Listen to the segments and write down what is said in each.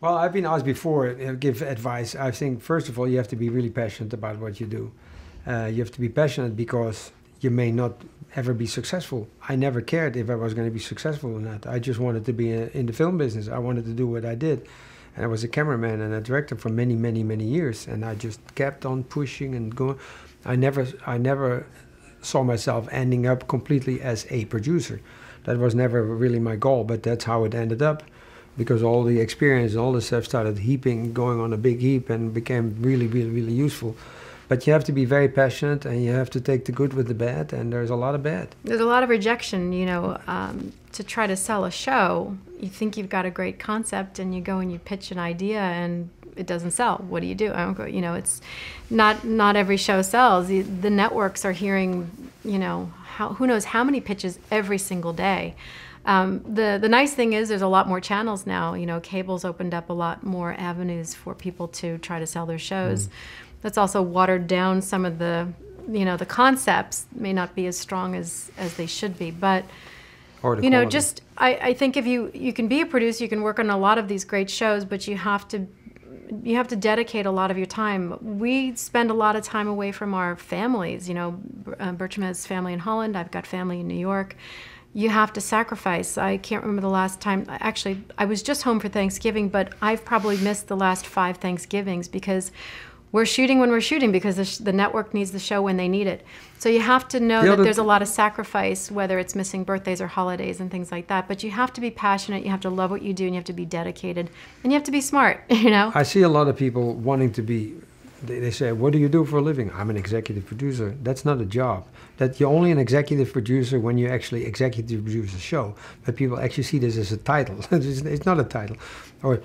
Well, I've been asked before, give advice. I think, first of all, you have to be really passionate about what you do. You have to be passionate because you may not ever be successful. I never cared if I was going to be successful or not. I just wanted to be in the film business. I wanted to do what I did. And I was a cameraman and a director for many, many, many years. And I just kept on pushing and going. I never saw myself ending up completely as a producer. That was never really my goal, but that's how it ended up. Because all the experience and all the stuff started going on a big heap and became really, really, really useful. But you have to be very passionate and you have to take the good with the bad, and there's a lot of bad. There's a lot of rejection, to try to sell a show. You think you've got a great concept and you go and you pitch an idea and it doesn't sell. What do? I don't go, it's not every show sells. The networks are hearing, who knows how many pitches every single day. The nice thing is there's a lot more channels now. Cable's opened up a lot more avenues for people to try to sell their shows. That's also watered down some of the, the concepts may not be as strong as they should be. But, I think if you can be a producer, you can work on a lot of these great shows, but you have to dedicate a lot of your time. We spend a lot of time away from our families. Bertram has family in Holland. I've got family in New York. You have to sacrifice. I can't remember the last time. Actually, I was just home for Thanksgiving, but I've probably missed the last 5 Thanksgivings because we're shooting when we're shooting because the network needs the show when they need it. So you have to know that there's a lot of sacrifice, whether it's missing birthdays or holidays and things like that. But you have to be passionate, you have to love what you do, and you have to be dedicated, and you have to be smart, I see a lot of people wanting to be, they say, what do you do for a living? I'm an executive producer. That's not a job. That you're only an executive producer when you actually executive produce a show. But people actually see this as a title. It's not a title. Or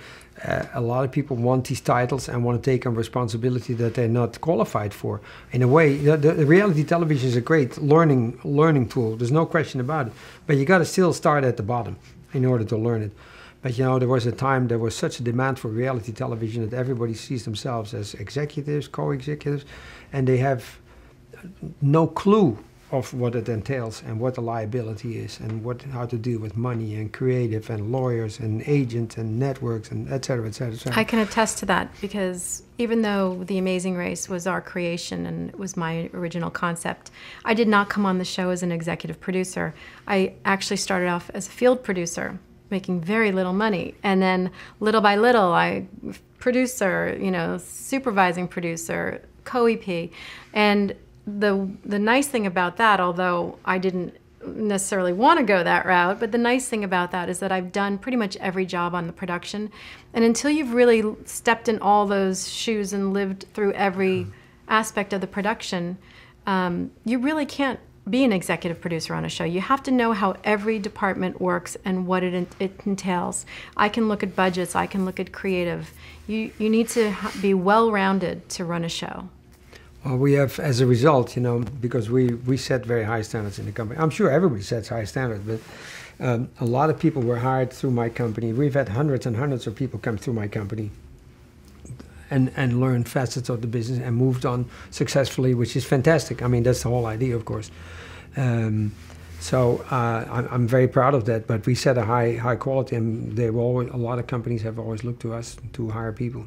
a lot of people want these titles and want to take on responsibility that they're not qualified for. In a way, the reality television is a great learning tool. There's no question about it. But you got to still start at the bottom in order to learn it. But there was a time there was such a demand for reality television that everybody sees themselves as executives, co-executives, and they have no clue of what it entails and what the liability is and how to deal with money and creative and lawyers and agents and networks and et cetera, et cetera, et cetera. I can attest to that because even though The Amazing Race was our creation and it was my original concept, I did not come on the show as an executive producer. I actually started off as a field producer, making very little money. And then little by little, producer, supervising producer, co-EP. And the nice thing about that, although I didn't necessarily want to go that route, but the nice thing about that is that I've done pretty much every job on the production. And until you've really stepped in all those shoes and lived through every aspect of the production, you really can't be an executive producer on a show. You have to know how every department works and what it entails. I can look at budgets, I can look at creative. You need to be well-rounded to run a show. Well, we have, as a result, because we set very high standards in the company. I'm sure everybody sets high standards, but a lot of people were hired through my company. We've had hundreds and hundreds of people come through my company and learn facets of the business and moved on successfully, which is fantastic. I mean, that's the whole idea, of course. So I'm very proud of that, but we set a high quality, and a lot of companies have always looked to us to hire people.